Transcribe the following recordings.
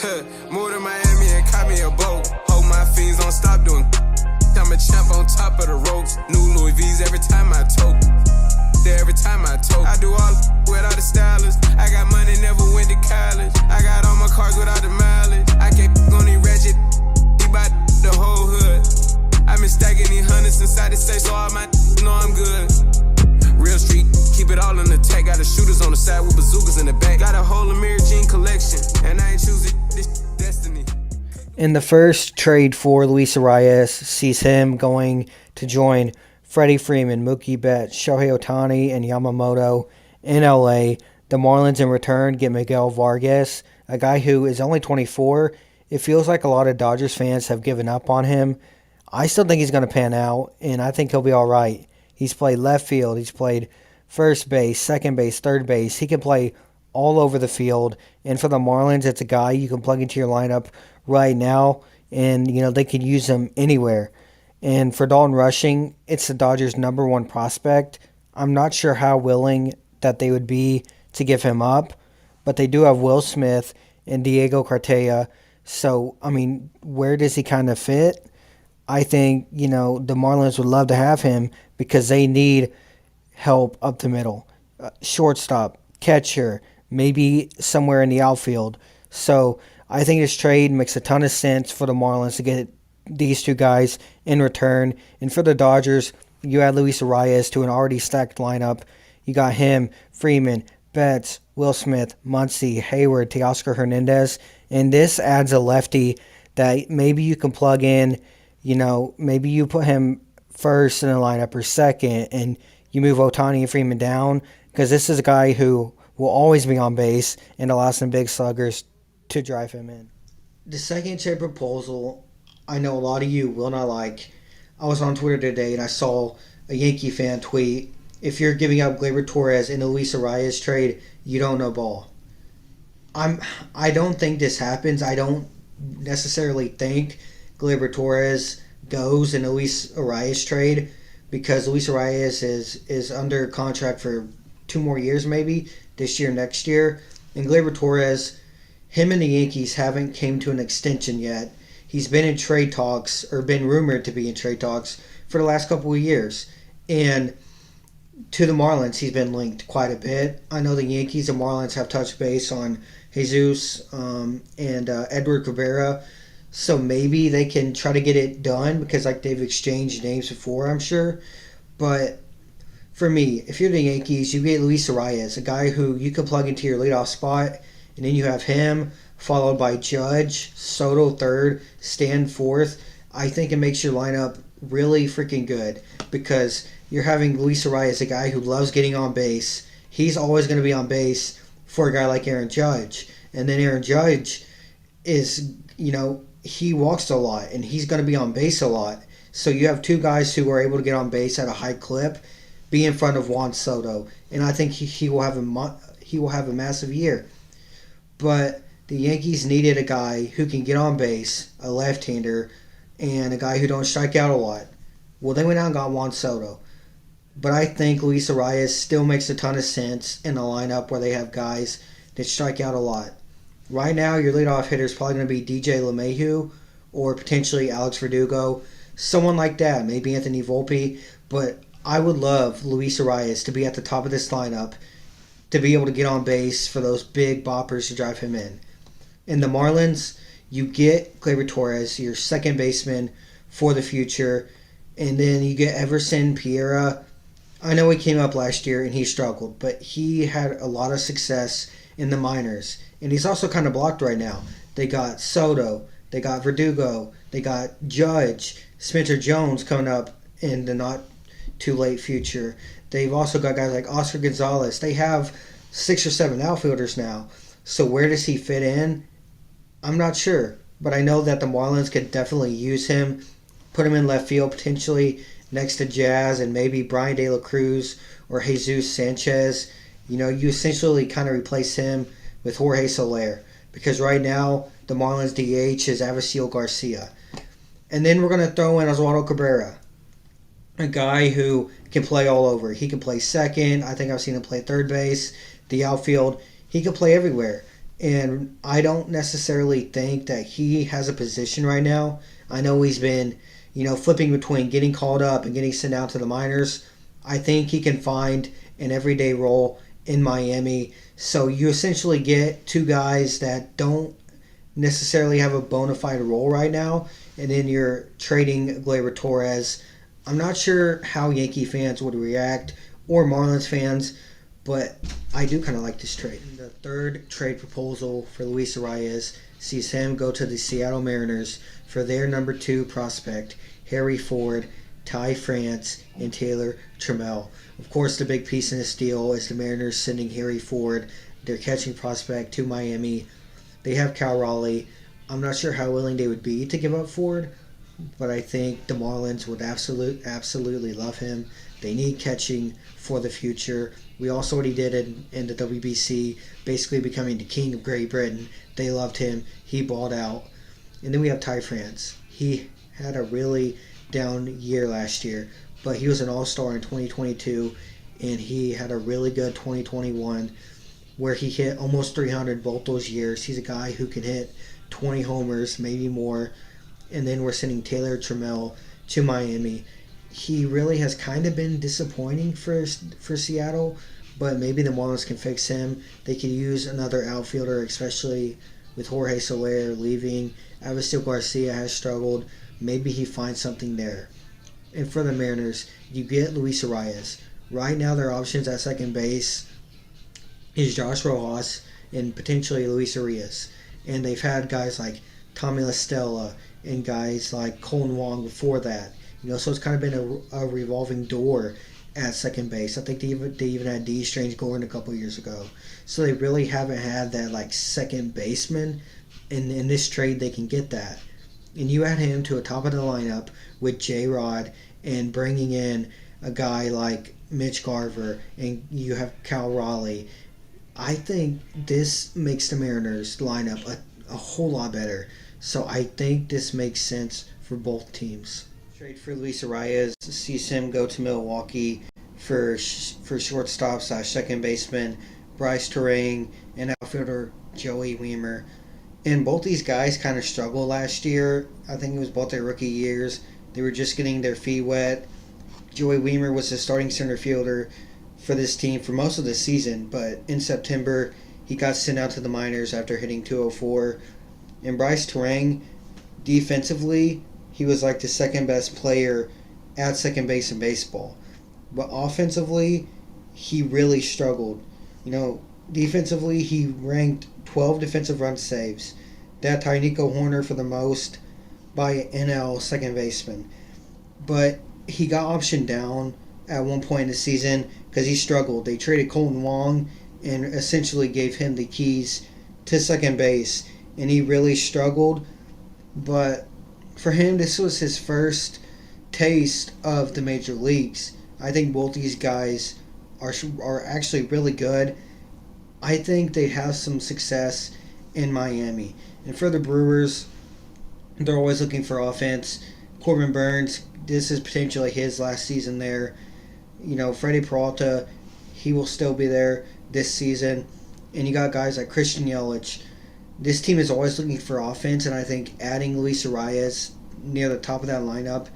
Moved to Miami and caught me a boat. Hope my fiends don't stop doing. I'm a champ on top of the ropes. New Louis V's every time I tote. There every time I tote. I do all without the stylist. I got money, never went to college. I got all my cars without the mileage. I can't on these ratchet. He bout the whole hood. I been stacking these hundreds inside the safe, so all my know I'm good. Real street, keep it all in the tech. Got the shooters on the side with bazookas in the back. Got a whole Amir Jean collection, and I ain't choosing this destiny. In the first trade for Luis Arraez sees him going to join Freddie Freeman, Mookie Betts, Shohei Ohtani, and Yamamoto in LA. The Marlins in return get Miguel Vargas, a guy who is only 24. It feels like a lot of Dodgers fans have given up on him. I still think he's going to pan out, and I think he'll be all right. He's played left field. He's played first base, second base, third base. He can play all over the field. And for the Marlins, it's a guy you can plug into your lineup right now, and they can use him anywhere. And for Dalton Rushing, it's the Dodgers' number one prospect. I'm not sure how willing that they would be to give him up, but they do have Will Smith and Diego Cartaya. So, where does he kind of fit? I think, the Marlins would love to have him because they need help up the middle. Shortstop, catcher, maybe somewhere in the outfield. So I think this trade makes a ton of sense for the Marlins to get these two guys in return. And for the Dodgers, you add Luis Arraez to an already stacked lineup. You got him, Freeman, Betts, Will Smith, Muncy, Hayward, Teoscar Hernandez. And this adds a lefty that maybe you can plug in. Maybe you put him first in the lineup or second, and you move Ohtani and Freeman down, because this is a guy who will always be on base and allow some big sluggers to drive him in. The second trade proposal, I know a lot of you will not like. I was on Twitter today and I saw a Yankee fan tweet, "If you're giving up Gleyber Torres in the Luis Arraez trade, you don't know ball." I don't think this happens. I don't necessarily think Gleyber Torres goes in the Luis Arraez trade, because Luis Arraez is under contract for 2 more years, maybe this year, next year. And Gleyber Torres, him and the Yankees haven't came to an extension yet. He's been in trade talks, or been rumored to be in trade talks, for the last couple of years. And to the Marlins, he's been linked quite a bit. I know the Yankees and Marlins have touched base on Jesus and Edward Cabrera. So maybe they can try to get it done, because they've exchanged names before, I'm sure. But for me, if you're the Yankees, you get Luis Arraez, a guy who you can plug into your leadoff spot, and then you have him followed by Judge, Soto third, Stan fourth. I think it makes your lineup really freaking good, because you're having Luis Arraez, a guy who loves getting on base. He's always going to be on base for a guy like Aaron Judge. And then Aaron Judge is, he walks a lot, and he's going to be on base a lot. So you have two guys who are able to get on base at a high clip, be in front of Juan Soto, and I think he will have a massive year. But the Yankees needed a guy who can get on base, a left-hander, and a guy who don't strike out a lot. Well, they went out and got Juan Soto. But I think Luis Arraez still makes a ton of sense in a lineup where they have guys that strike out a lot. Right now, your leadoff hitter is probably going to be DJ LeMahieu or potentially Alex Verdugo. Someone like that, maybe Anthony Volpe. But I would love Luis Arraez to be at the top of this lineup, to be able to get on base for those big boppers to drive him in. In the Marlins, you get Gleyber Torres, your second baseman for the future. And then you get Everson Pereira. I know he came up last year and he struggled, but he had a lot of success in the minors. And he's also kind of blocked right now. They got Soto, they got Verdugo, they got Judge, Spencer Jones coming up in the not too late future. They've also got guys like Oscar Gonzalez. They have 6 or 7 outfielders now. So where does he fit in? I'm not sure. But I know that the Marlins could definitely use him, put him in left field potentially next to Jazz and maybe Brian De La Cruz or Jesus Sanchez. You essentially kind of replace him with Jorge Soler, because right now the Marlins DH is Avisail Garcia. And then we're going to throw in Oswaldo Cabrera, a guy who can play all over. He can play second. I think I've seen him play third base, the outfield. He can play everywhere. And I don't necessarily think that he has a position right now. I know he's been, flipping between getting called up and getting sent out to the minors. I think he can find an everyday role in Miami. So you essentially get two guys that don't necessarily have a bona fide role right now, and then you're trading Gleyber Torres. I'm not sure how Yankee fans would react or Marlins fans, but I do kind of like this trade. The third trade proposal for Luis Arraez sees him go to the Seattle Mariners for their number 2 prospect, Harry Ford, Ty France, and Taylor Trammell. Of course, the big piece in this deal is the Mariners sending Harry Ford, their catching prospect, to Miami. They have Cal Raleigh. I'm not sure how willing they would be to give up Ford, but I think the Marlins would absolutely love him. They need catching for the future. We also already did it in the WBC, basically becoming the king of Great Britain. They loved him. He balled out. And then we have Ty France. He had a really down year last year, but he was an all-star in 2022, and he had a really good 2021 where he hit almost 300 both those years. He's a guy who can hit 20 homers, maybe more. And then we're sending Taylor Trammell to Miami. He really has kind of been disappointing for Seattle, but maybe the Marlins can fix him. They could use another outfielder, especially with Jorge Soler leaving. Avisail Garcia has struggled. Maybe he finds something there. And for the Mariners, you get Luis Arraez. Right now, their options at second base is Josh Rojas and potentially Luis Areaez. And they've had guys like Tommy La Stella and guys like Colin Wong before that. So it's kind of been a revolving door at second base. I think they even had D. Strange Gordon a couple years ago. So they really haven't had that second baseman. And in this trade, they can get that. And you add him to a top of the lineup with J-Rod and bringing in a guy like Mitch Garver, and you have Cal Raleigh. I think this makes the Mariners lineup a whole lot better. So I think this makes sense for both teams. Trade for Luis Arraez sees him go to Milwaukee for shortstop / second baseman Bryce Terang and outfielder Joey Wiemer. And both these guys kind of struggled last year. I think it was both their rookie years. They were just getting their feet wet. Joey Wiemer was the starting center fielder for this team for most of the season, but in September he got sent out to the minors after hitting .204. And Bryce Terang, defensively, he was like the second best player at second base in baseball. But offensively, he really struggled. Defensively, he ranked 12 defensive run saves. That tied Nico Horner for the most by NL second baseman. But he got optioned down at one point in the season because he struggled. They traded Colton Wong and essentially gave him the keys to second base, and he really struggled. But for him, this was his first taste of the major leagues. I think both these guys are actually really good. I think they have some success in Miami. And for the Brewers, they're always looking for offense. Corbin Burns, this is potentially his last season there. Freddie Peralta, he will still be there this season. And you got guys like Christian Yelich. This team is always looking for offense, and I think adding Luis Arraez near the top of that lineup,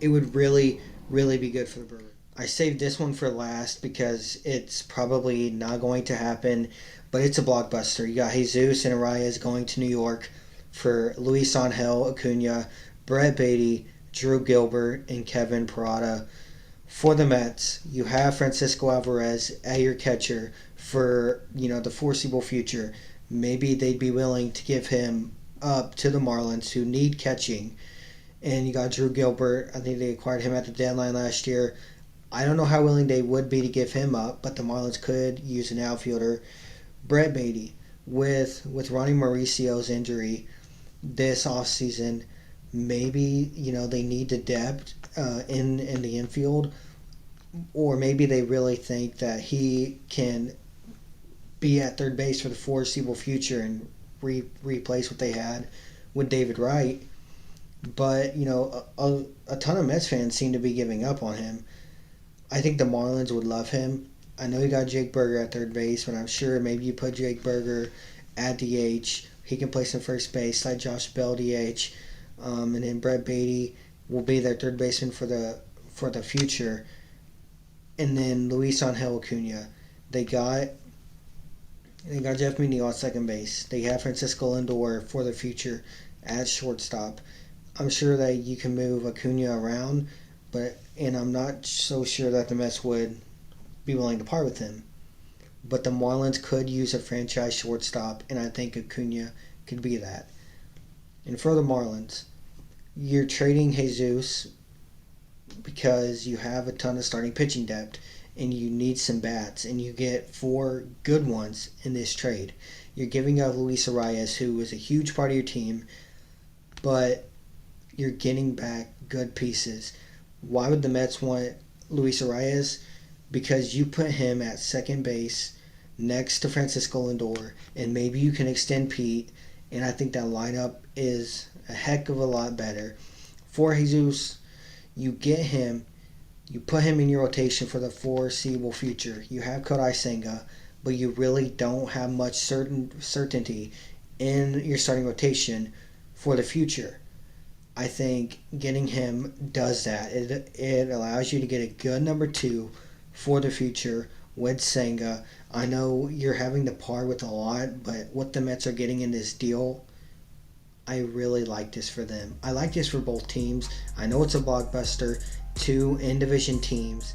it would really, really be good for the Brewers. I saved this one for last because it's probably not going to happen, but it's a blockbuster. You got Jesus and Arraez going to New York for Luis Angel Acuna, Brett Beatty, Drew Gilbert, and Kevin Parada. For the Mets, you have Francisco Alvarez at your catcher for the foreseeable future. Maybe they'd be willing to give him up to the Marlins, who need catching. And you got Drew Gilbert. I think they acquired him at the deadline last year. I don't know how willing they would be to give him up, but the Marlins could use an outfielder. Brett Beatty, with Ronnie Mauricio's injury this offseason, maybe they need the depth in the infield, or maybe they really think that he can be at third base for the foreseeable future and replace what they had with David Wright. But a ton of Mets fans seem to be giving up on him. I think the Marlins would love him. I know you got Jake Berger at third base, but I'm sure maybe you put Jake Berger at DH. He can play some first base, like Josh Bell DH, and then Brett Beatty will be their third baseman for the future. And then Luis Angel Acuna. They got Jeff McNeil at second base. They have Francisco Lindor for the future at shortstop. I'm sure that you can move Acuna around, and I'm not so sure that the Mets would be willing to part with him. But the Marlins could use a franchise shortstop, and I think Acuna could be that. And for the Marlins, you're trading Jesus because you have a ton of starting pitching depth and you need some bats, and you get 4 good ones in this trade. You're giving up Luis Arraez, who is a huge part of your team, but you're getting back good pieces. Why would the Mets want Luis Arraez? Because you put him at second base next to Francisco Lindor, and maybe you can extend Pete, and I think that lineup is a heck of a lot better. For Jesus, you get him, you put him in your rotation for the foreseeable future. You have Kodai Senga, but you really don't have much certainty in your starting rotation for the future. I think getting him does that. It allows you to get a good number 2 for the future with Senga. I know you're having to par with a lot, but what the Mets are getting in this deal, I really like this for them. I like this for both teams. I know it's a blockbuster, 2 in-division teams,